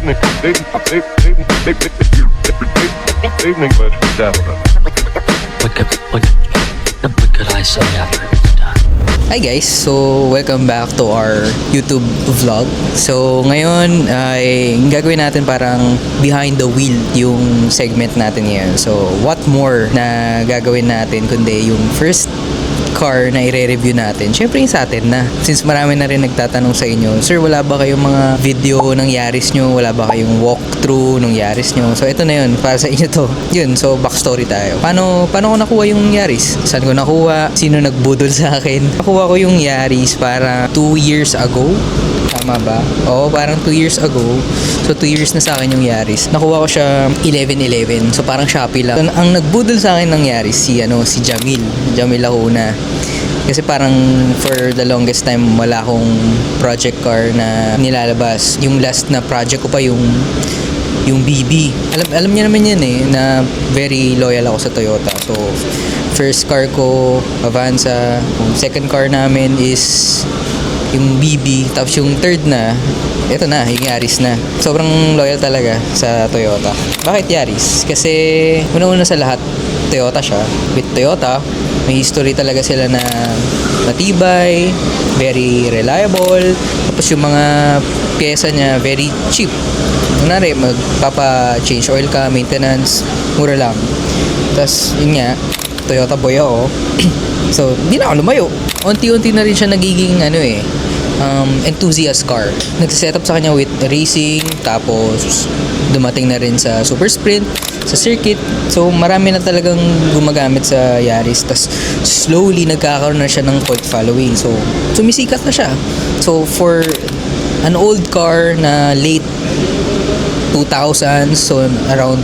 Evening, but definite. What could I say after it's done? Hi guys! So, welcome back to our YouTube vlog. So, ngayon ay gagawin natin parang behind the wheel yung segment natin ngayon. So, what more na gagawin natin kundi yung first car na i-review natin. Syempre yung sa atin na. Since marami na rin nagtatanong sa inyo, Sir, wala ba kayong mga video ng Yaris nyo? Wala ba kayong walkthrough ng Yaris nyo? So, ito na yun. Para sa inyo to. Yun. So, backstory tayo. Paano ko nakuha yung Yaris? Saan ko nakuha? Sino nagbudol sa akin? Nakuha ko yung Yaris para 2 years ago. Tama ba? Oo, parang 2 years ago. So, 2 years na sa akin yung Yaris. Nakuha ko siya 11-11. So, parang Shopee lang. So, ang nagbudol sa akin ng Yaris, si Jamil. Jamil Lacuna. Kasi parang for the longest time, wala akong project car na nilalabas. Yung last na project ko pa yung BB. Alam niya naman yan na very loyal ako sa Toyota. So, first car ko, Avanza. Second car namin is yung BB. Tapos yung third na, ito na, yung Yaris na. Sobrang loyal talaga sa Toyota. Bakit Yaris? Kasi una-una sa lahat, Toyota siya. With Toyota, may history talaga sila na matibay, very reliable. Tapos yung mga pyesa niya, very cheap. Kunwari, magpapa-change oil ka, maintenance, mura lang. Tapos, yun nga, Toyota boy ako. So, hindi na ako lumayo. Unti-unti na rin siya nagiging enthusiast car. Nagsiset up sa kanya with racing, tapos dumating na rin sa super sprint, sa circuit. So marami na talagang gumagamit sa Yaris. Tapos slowly nagkakaroon na siya ng cult following. So sumisikat na siya. So for an old car na late 2000s, so around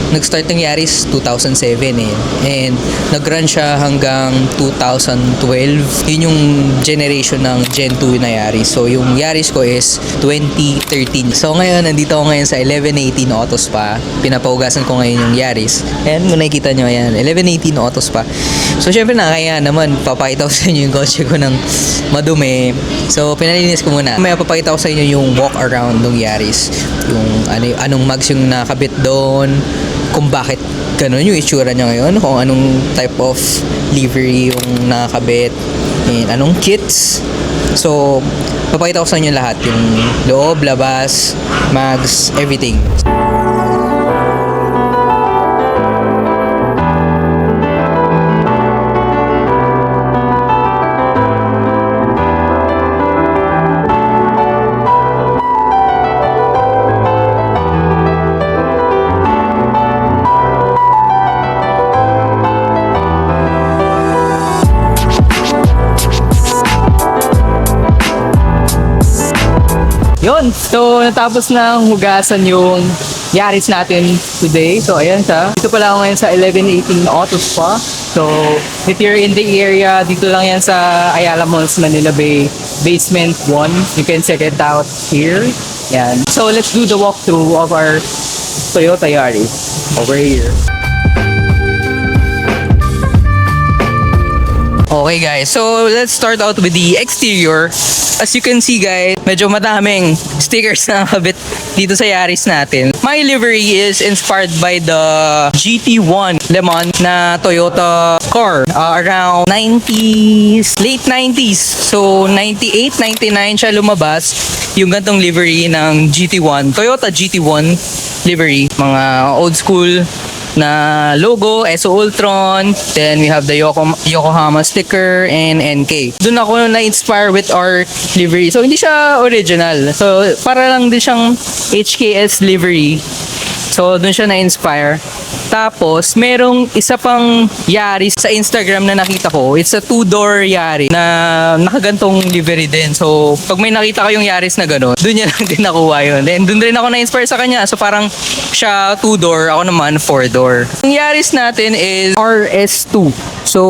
nag-start ng Yaris 2007 and nag-run siya hanggang 2012. Yun yung generation ng Gen 2 na Yaris. So yung Yaris ko is 2013. So ngayon nandito ako ngayon sa 1118 Auto Spa. Pinapahugasan ko ngayon yung Yaris. Ayan, kung nakikita nyo, ayan, 1118 Auto Spa. So syempre nakakaya naman, papakita ko sa inyo yung kotse ko ng madumi. So pinalinis ko muna. May papakita ko sa inyo yung walk around ng Yaris. Yung anong mags yung nakabit doon, kung bakit ganun yung itsura niya ngayon, kung anong type of livery yung nakakabit, and anong kits. So, papakita ko sa inyo lahat, yung loob, labas, mags, everything. Yun, so natapos na hugasan yung Yaris natin today. So ayan siya. Dito pala ako ngayon sa 1118 Auto Spa. So if you're in the area, dito lang yan sa Ayala Malls, Manila Bay, Basement 1. You can check it out here. Yan. So let's do the walkthrough of our Toyota Yaris over here. Okay guys, so let's start out with the exterior. As you can see guys, medyo madaming stickers na nakabit dito sa Yaris natin. My livery is inspired by the GT1 Le Mans na Toyota car. Around 90s, late 90s. So 98, 99 siya lumabas. Yung gantong livery ng GT1, Toyota GT1 livery. Mga old school na logo, SO Ultron, then we have the Yokohama sticker and NK. Doon ako na-inspire with our livery. So hindi siya original. So para lang din siyang HKS livery. So doon siya na-inspire. Tapos merong isa pang Yaris sa Instagram na nakita ko. It's a 2-door Yaris na nakagantong livery din. So pag may nakita kayong Yaris na gano'n, doon niya lang din nakuha yun. Then doon rin ako na-inspire sa kanya. So parang siya 2-door, ako naman 4-door. Yung Yaris natin is RS2. So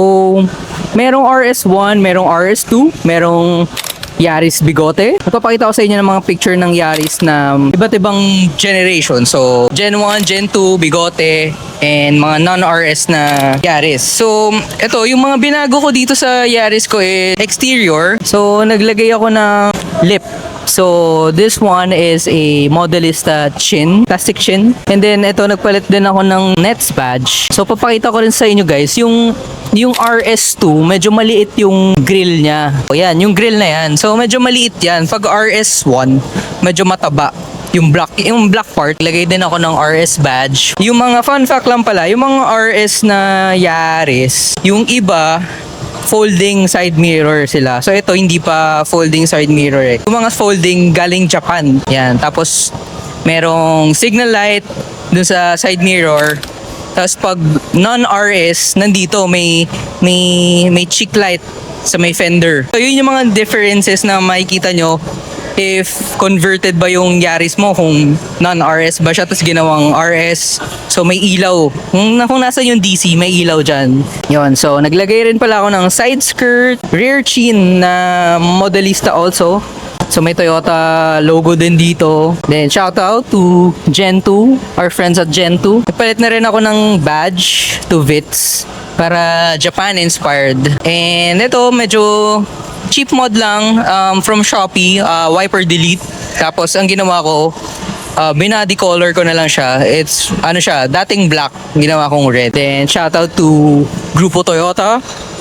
merong RS1, merong RS2, merong Yaris Bigote. Napapakita ko sa inyo ng mga picture ng Yaris na iba't ibang generation. So, Gen 1, Gen 2, Bigote, and mga non-RS na Yaris. So, ito, yung mga binago ko dito sa Yaris ko is exterior. So, naglagay ako ng lip So, this one is a Modelista chin, plastic chin. And then, ito, nagpalit din ako ng Nets badge. So, papakita ko rin sa inyo guys, yung RS2, medyo maliit yung grill niya. O yan, yung grill na yan. So, medyo maliit yan. Pag RS1, medyo mataba. Yung black part, lagay din ako ng RS badge. Yung mga fun fact lang pala, yung mga RS na Yaris, yung iba, folding side mirror sila. So ito hindi pa folding side mirror eh. Yung mga folding galing Japan. Yan. Tapos merong signal light dun sa side mirror. Tapos pag non-RS, nandito may cheek light sa may fender. So yun yung mga differences na makikita nyo if converted ba yung Yaris mo, kung non-RS ba siya tapos ginawang RS. So may ilaw. Kung nasa yung DC, may ilaw dyan. Yun. So naglagay rin pala ako ng side skirt, rear chin na Modelista also. So may Toyota logo din dito. Then shout out to Gen 2, our friends at Gen 2. Nagpalit na rin ako ng badge to Vitz para Japan inspired. And ito medyo cheap mod lang from Shopee, wiper delete. Tapos ang ginawa ko, binody color ko na lang siya. It's dating black, ginawa kong red. Then shout out to Grupo Toyota.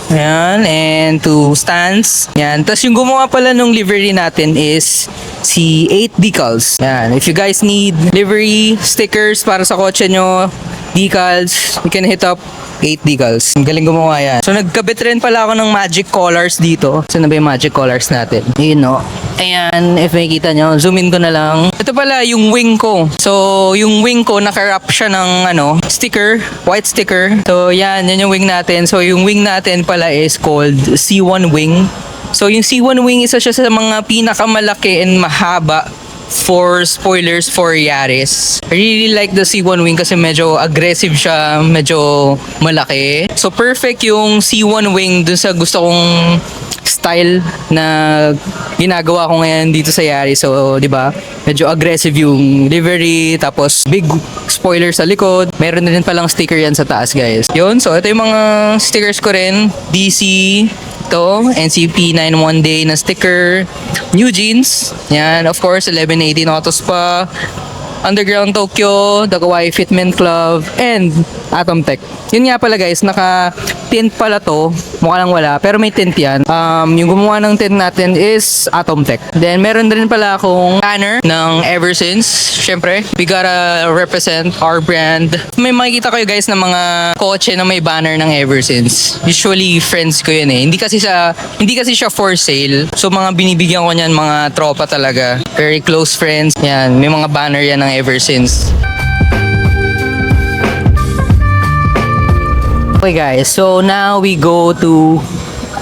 Ayan, and to Stans. Yan. Tapos yung gumawa pala nung livery natin is si 8 Decals. Yan. If you guys need livery, stickers para sa kotse nyo, decals, you can hit up 8 Decals. Ang galing gumawa yan. So nagkabit rin pala ako ng magic collars dito. Saan na ba yung magic collars natin? Yun no. Ayan, if makikita nyo, zoom in ko na lang. Ito pala yung wing ko. So yung wing ko, naka-wrap siya ng sticker, white sticker. So yan yung wing natin. So yung wing natin pala is called C1 wing. So yung C1 wing, isa siya sa mga pinakamalaki and mahaba for spoilers for Yaris. I really like the C1 wing kasi medyo aggressive siya, medyo malaki. So perfect yung C1 wing dun sa gusto kong style na ginagawa ko ngayon dito sa Yaris. So, di ba? Medyo aggressive yung livery, tapos big spoiler sa likod. Meron din palang sticker yan sa taas, guys. Yun, so ito yung mga stickers ko rin. DC, ito, NCP 91 Day na sticker. New Jeans, yan, of course, 1118 Auto Spa, Underground Tokyo, The Kawaii Fitment Club, and Atom Tech. Yun nga pala guys, naka-tint pala to. Mukha lang wala, pero may tint yan. Yung gumawa ng tint natin is Atom Tech. Then meron din pala akong banner ng Ever Since. Syempre, we gotta represent our brand. May makikita kayo guys ng mga kotse na may banner ng Ever Since. Usually friends ko yun eh. Hindi kasi siya for sale. So mga binibigyan ko niyan mga tropa talaga. Very close friends. Yan, may mga banner yan ng Ever Since. Okay guys, so now we go to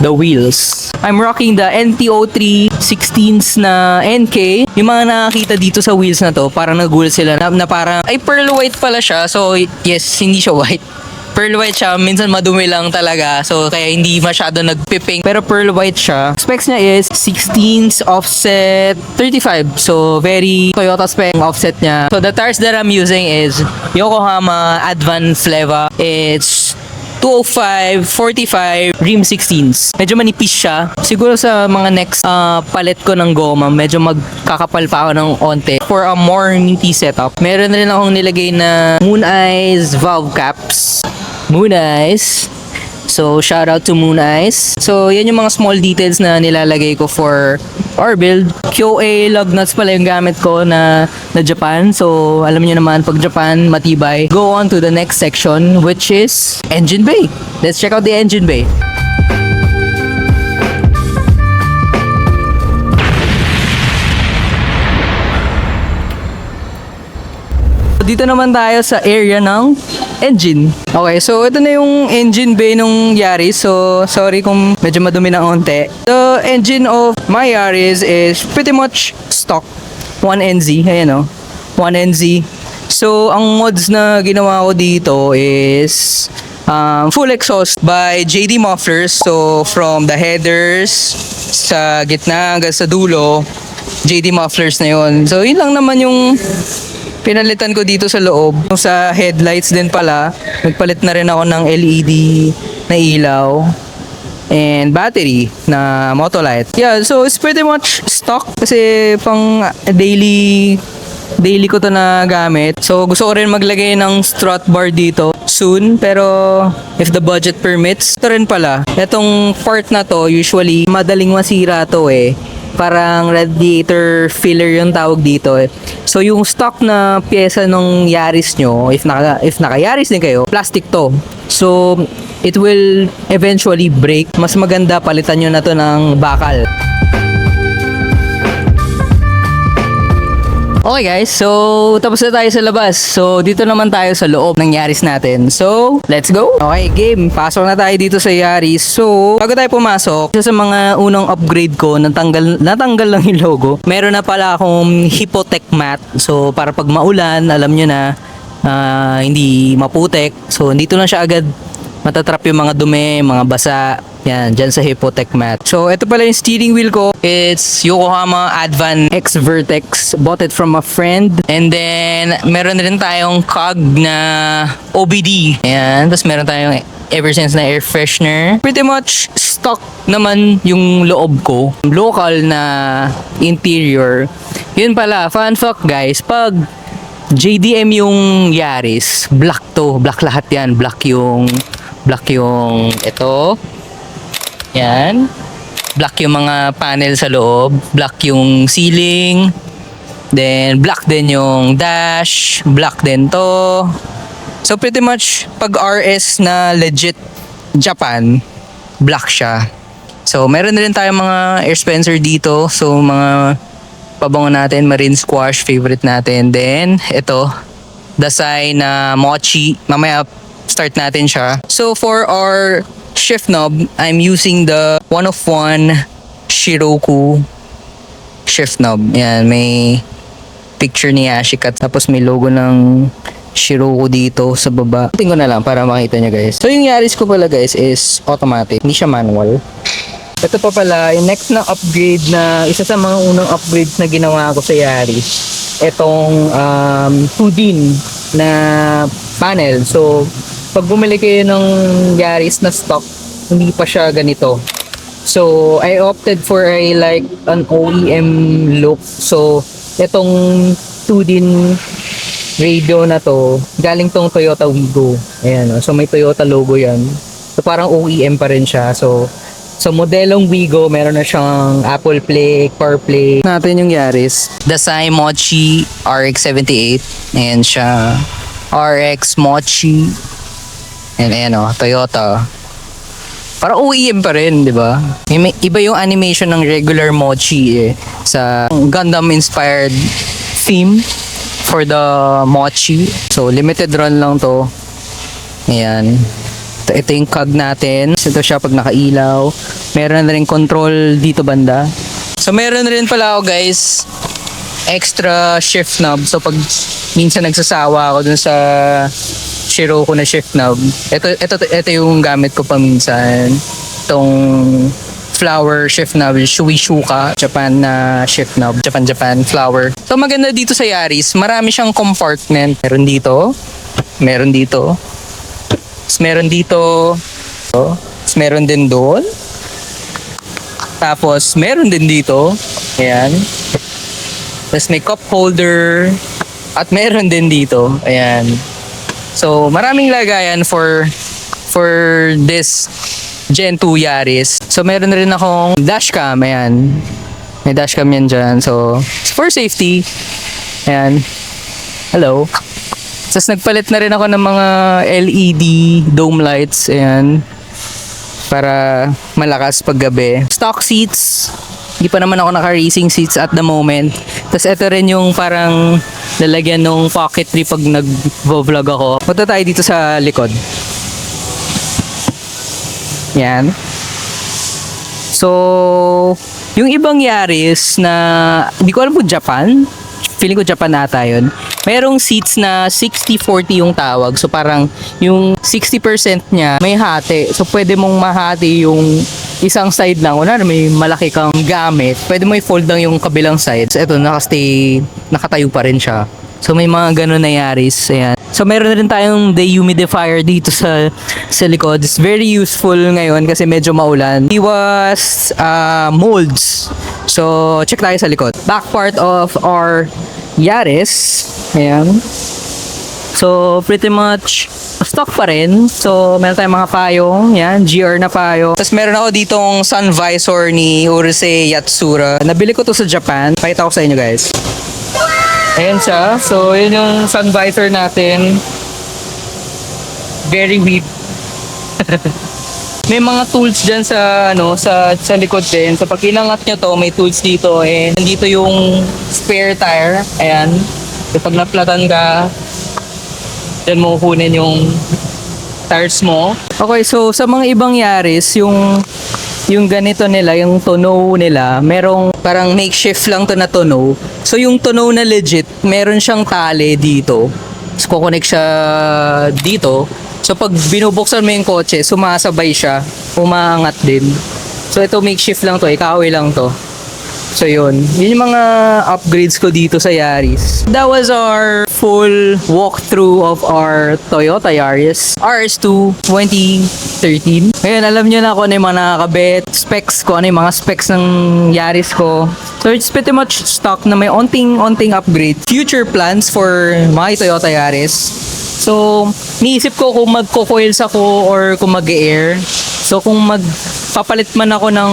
the wheels. I'm rocking the NTO3 16s na NK. Yung mga nakakita dito sa wheels na to, parang nagulat sila na parang, ay pearl white pala siya. So yes, hindi siya white. Pearl white siya, minsan madumi lang talaga. So kaya hindi masyado nagpiping. Pero pearl white siya. Specs niya is 16s offset 35. So very Toyota spec offset niya. So the tires that I'm using is Yokohama Advance Leva. It's 205/45 rim 16s. Medyo manipis siya. Siguro sa mga next palit ko ng goma, medyo magkakapal pa ako ng onte for a more meaty setup. Meron rin akong nilagay na Moon Eyes valve caps. Moon Eyes. So, shout out to Moon Eyes. So, yan yung mga small details na nilalagay ko for our build. QA lug nuts pala yung gamit ko na Japan. So, alam niyo naman, pag Japan, matibay. Go on to the next section, which is engine bay. Let's check out the engine bay. Dito naman tayo sa area ng engine. Okay, so ito na yung engine bay nung Yaris. So, sorry kung medyo madumi ng onte. The engine of my Yaris is pretty much stock. 1NZ. Ayan o. 1NZ. So, ang mods na ginawa ko dito is full exhaust by JD Mufflers. So, from the headers sa gitna hanggang sa dulo, JD Mufflers na yun. So, yun lang naman yung pinalitan ko dito sa loob. Sa headlights din pala, nagpalit na rin ako ng LED na ilaw. and battery na Motolite. Yeah, so it's pretty much stock kasi pang daily ko to na gamit. So gusto ko rin maglagay ng strut bar dito soon, pero if the budget permits. Ito rin pala, itong part na to usually madaling masira to eh. Parang radiator filler yung tawag dito eh. So yung stock na pyesa nung Yaris nyo, if naka Yaris din kayo, plastic to. So it will eventually break. Mas maganda palitan nyo na to ng bakal. Okay guys, so tapos na tayo sa labas. So dito naman tayo sa loob ng Yaris natin. So, let's go! Okay, game. Pasok na tayo dito sa Yaris. So, bago tayo pumasok, isa sa mga unang upgrade ko, natanggal lang yung logo. Meron na pala akong Hypotech mat. So, para pag maulan, alam nyo na, hindi maputek. So, dito na siya agad matatrap yung mga dumi, mga basa. Yan, dyan sa Hypotech mat. So, ito pala yung steering wheel ko. It's Yokohama Advan X Vertex. Bought it from a friend. And then, meron rin tayong cog na OBD. Ayan, tapos meron tayong Eversense na air freshener. Pretty much stock naman yung loob ko. Local na interior. Yun pala, fun fact guys, pag JDM yung Yaris, black to. Black lahat yan. Black yung ito. Yan. Black yung mga panel sa loob. Black yung ceiling. Then, black din yung dash. Black din to. So, pretty much, pag RS na legit Japan, black siya. So, meron na rin tayong mga air dispenser dito. So, mga pabango natin, Marine Squash, favorite natin. Then, ito, Dasai na Mochi. Mamaya, start natin siya. So, for our shift knob, I'm using the 1-of-1 Shiroku shift knob. Yan, may picture ni Ashika. Tapos may logo ng Shiroku dito sa baba. Tingnan ko na lang para makita nyo guys. So yung Yaris ko pala guys is automatic. Hindi siya manual. Ito pa pala, yung next na upgrade na, isa sa mga unang upgrades na ginawa ko sa Yaris. Itong 2-din na panel. So, pag bumili kayo ng Yaris na stock, hindi pa siya ganito. So, I opted for an OEM look. So, itong 2-din radio na to, galing tong Toyota Wigo. Ayan, so may Toyota logo yan. So, parang OEM pa rin siya. So modelong Wigo, meron na siyang Apple Play, CarPlay. Natin yung Yaris. Dasai Mochi RX-78. Ayan siya. RX Mochi. And ayan o, Toyota. Parang OEM pa rin, di ba? Iba yung animation ng regular Mochi eh. Sa Gundam-inspired theme for the Mochi. So, limited run lang to. Ayan. Ito yung cog natin. Ito siya pag nakailaw. Meron na rin control dito banda. So, meron na rin pala ako guys, extra shift knob. So, pag minsan nagsasawa ako dun sa Shiroku na shift knob. Ito yung gamit ko paminsan. Itong flower shift knob, Shuishuka, Japan na shift knob. Japan flower. So maganda dito sa Yaris, marami siyang compartment. Meron dito, meron dito, meron dito, meron din doon. Tapos meron din dito. Ayan. Tapos may cup holder at meron din dito. Ayan. So, maraming lagayan for this Gen 2 Yaris. So, meron na rin akong dashcam. Ayan. May dashcam yan dyan. So, for safety. Ayan. Hello. Tapos, nagpalit na rin ako ng mga LED dome lights. Ayan. Para malakas pag gabi. Stock seats. Hindi pa naman ako naka-racing seats at the moment. Tapos ito rin yung parang lalagyan ng pocketry pag nag-vlog ako. Punta tayo dito sa likod. Yan. So, yung ibang Yaris na, hindi ko alam kung Japan. Feeling ko Japan ata yun. Merong seats na 60-40 yung tawag. So, parang yung 60% niya may hati. So, pwede mong mahati yung isang side lang. Una, may malaki kang gamit. Pwede mo i-fold lang yung kabilang side. So, ito, nakatayo pa rin siya. So, may mga ganun na Yaris. Ayan. So meron na rin tayong dehumidifier dito sa likod. It's very useful ngayon kasi medyo maulan. Iwas molds. So check tayo sa likod. Back part of our Yaris. Ayan. So pretty much stock pa rin. So meron tayong mga payong. Yan, GR na payo. Tapos meron ako ditong sun visor ni Urusei Yatsura. Nabili ko to sa Japan. Pakita ko sa inyo guys. Ayan siya. So, yun yung sun visor natin. Very weak. May mga tools dyan sa likod din. So, pag inangat nyo to, may tools dito. And nandito yung spare tire. Ayan. So, pag naplatan ka, dyan mo kunin yung tires mo. Okay, so sa mga ibang Yaris, yung ganito nila, yung tonneau nila, merong parang makeshift lang to na tonneau. So yung tonneau na legit, meron siyang tali dito. So kukonek siya dito. So pag binubuksan mo yung kotse, sumasabay siya, umaangat din. So ito makeshift lang to, kahoy lang to. So yun yung mga upgrades ko dito sa Yaris. That was our full walkthrough of our Toyota Yaris RS2 2013. Ngayon alam nyo na kung ano yung mga nakakabit, specs ko, ano yung mga specs ng Yaris ko. So it's pretty much stock na may onting upgrade. Future plans for my Toyota Yaris. So niisip ko kung magko-coils ako or kung mag-air. So kung magpapalit man ako ng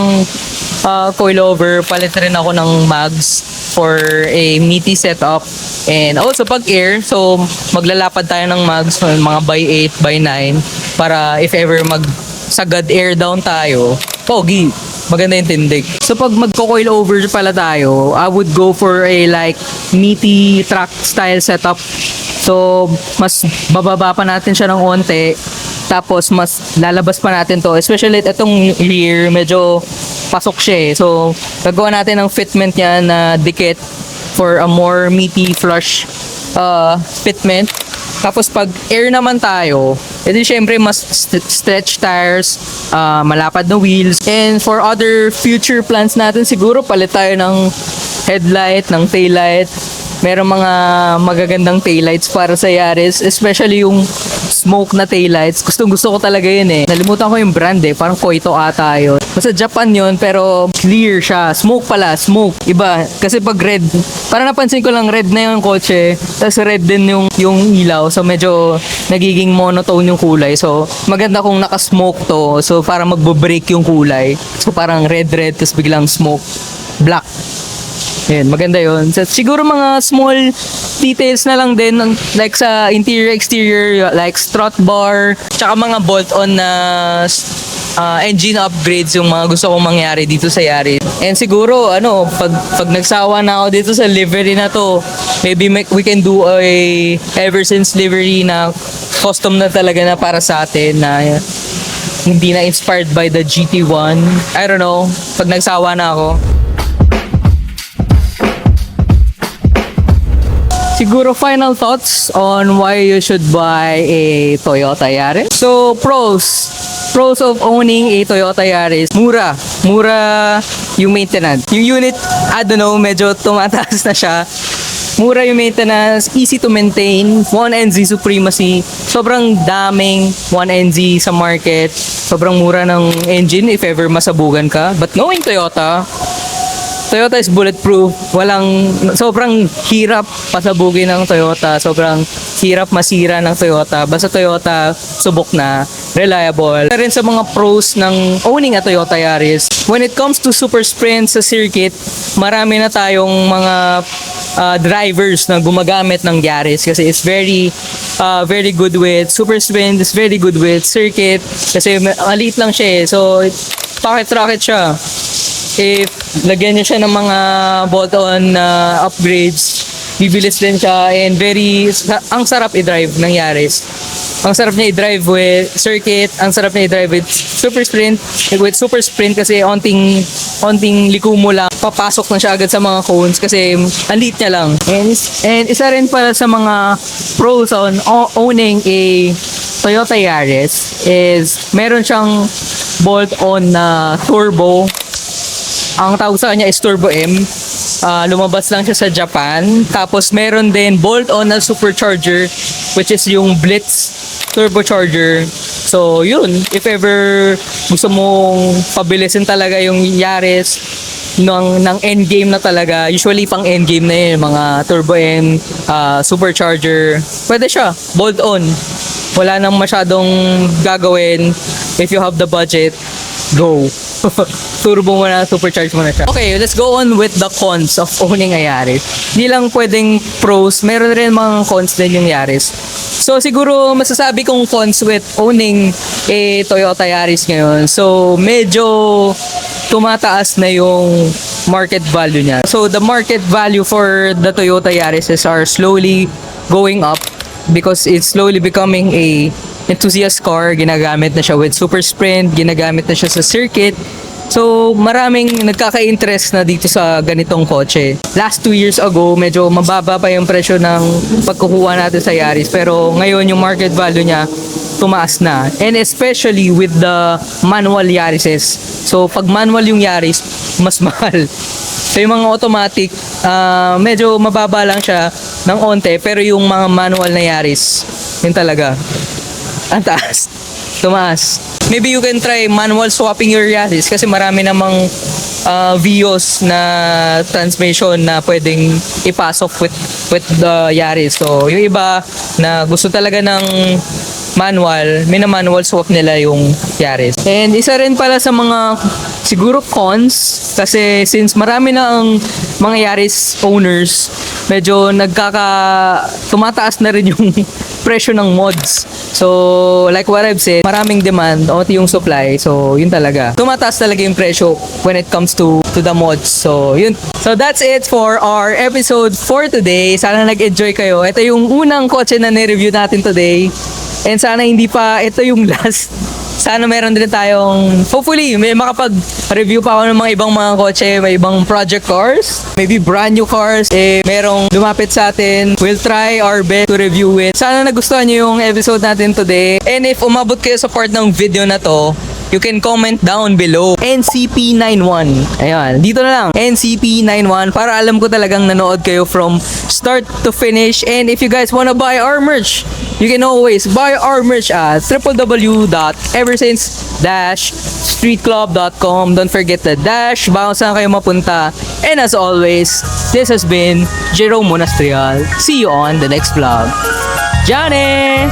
coilover, palit rin ako ng mags for a meaty setup. And also pag air, so maglalapad tayo ng mags mga by 8, by 9 para if ever magsagad air down tayo, pogi, maganda yung tindig. So pag magko-coilover pala tayo, I would go for a like meaty track style setup. So mas bababa pa natin siya ng onte. Tapos mas lalabas pa natin to, especially itong rear, medyo pasok siya eh. So gagawa natin ng fitment niya na dikit for a more meaty flush fitment. Tapos pag air naman tayo, edi syempre mas stretch tires, malapad na wheels. And for other future plans natin, siguro palit tayo ng headlight, ng taillight. Merong mga magagandang taillights para sa Yaris, especially yung smoke na taillights. Gusto ko talaga yun eh. Nalimutan ko yung brand eh, parang Koito ata yun. Basta Japan yun, pero clear siya. Smoke pala, smoke. Iba, kasi pag red, parang napansin ko lang red na yung kotse, tapos red din yung ilaw, so medyo nagiging monotone yung kulay. So maganda kung naka-smoke to, so parang magbo-break yung kulay. So parang red, tapos biglang smoke, black. Ayan, maganda yun. So, siguro mga small details na lang din, like sa interior, exterior, like strut bar, tsaka mga bolt-on na engine upgrades yung mga gusto kong mangyari dito sa Yaris. And siguro, pag nagsawa na ako dito sa livery na to, maybe we can do a ever since livery na custom na talaga na para sa atin na hindi na inspired by the GT1. I don't know, pag nagsawa na ako. Siguro final thoughts on why you should buy a Toyota Yaris. So pros of owning a Toyota Yaris. Mura yung maintenance. Yung unit, I don't know, medyo tumataas na siya. Mura yung maintenance, easy to maintain, 1NZ supremacy. Sobrang daming 1NZ sa market. Sobrang mura ng engine if ever masabugan ka. But knowing Toyota is bulletproof. Sobrang hirap pasabugin ng Toyota. Sobrang hirap masira ng Toyota. Basta Toyota, subok na, reliable. Rin sa mga pros ng owning a Toyota Yaris. When it comes to super sprint sa circuit, marami na tayong mga drivers na gumagamit ng Yaris kasi it's very good with super sprint, it's very good with circuit kasi maliit lang siya eh. So, pocket-rocket siya. If lagyan niyo siya ng mga bolt-on upgrades, bibilis din siya and ang sarap i-drive ng Yaris. Ang sarap niya i-drive with circuit, ang sarap niya i-drive with super sprint. With super sprint kasi onting liko mo lang, papasok na siya agad sa mga cones kasi ang liit niya lang. And isa rin para sa mga pros on owning a Toyota Yaris is meron siyang bolt-on na turbo. Ang tawag sa kanya is Turbo M. Lumabas lang siya sa Japan. Tapos meron din bolt-on na supercharger, which is yung Blitz turbocharger. So yun, if ever gusto mong pabilisin talaga yung Yaris ng endgame na talaga, usually pang endgame na yun, mga turbo and supercharger, pwede siya, bolt-on. Wala nang masyadong gagawin. If you have the budget, go. Turbo mo na, supercharge mo na siya. Okay, let's go on with the cons of owning a Yaris. Hindi lang pwedeng pros, meron rin mga cons din yung Yaris. So siguro masasabi kong cons with owning a Toyota Yaris ngayon. So medyo tumataas na yung market value niya. So the market value for the Toyota Yarises are slowly going up because it's slowly becoming a enthusiast car. Ginagamit na siya with super sprint, ginagamit na siya sa circuit. So, maraming nagkaka-interest na dito sa ganitong kotse. Last 2 years ago, medyo mababa pa yung presyo ng pagkukuha natin sa Yaris. Pero ngayon, yung market value niya, tumaas na. And especially with the manual Yarises. So, pag manual yung Yaris, mas mahal. So, yung mga automatic, medyo mababa lang siya ng onte. Pero yung mga manual na Yaris, yun talaga. Ang taas. Tumaas. Maybe you can try manual swapping your Yaris kasi marami namang Vios na transmission na pwedeng ipasok with the Yaris. So, yung iba na gusto talaga ng manual, manual swap nila yung Yaris. And isa rin pala sa mga siguro cons kasi since marami na ang mga Yaris owners, medyo tumataas na rin yung presyo ng mods. So, like what I've said, maraming demand, onti yung supply. So, yun talaga. Tumataas talaga yung presyo when it comes to the mods. So, yun. So, that's it for our episode for today. Sana nag-enjoy kayo. Ito yung unang kotse na ni-review natin today. And sana hindi pa ito yung last. Sana meron din tayong, hopefully, may makapag-review pa ako ng mga ibang mga kotse, may ibang project cars, maybe brand new cars, merong lumapit sa atin. We'll try our best to review it. Sana nagustuhan nyo yung episode natin today. And if umabot kayo sa part ng video na to, you can comment down below. NCP91. Ayan, dito na lang. NCP91 para alam ko talagang nanood kayo from start to finish. And if you guys wanna buy our merch, you can always buy our merch at www.eversince-streetclub.com. Don't forget the dash, baka saan kayo mapunta. And as always, this has been Jerome Monastrial. See you on the next vlog. Johnny!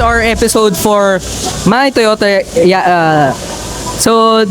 Our episode for my Toyota so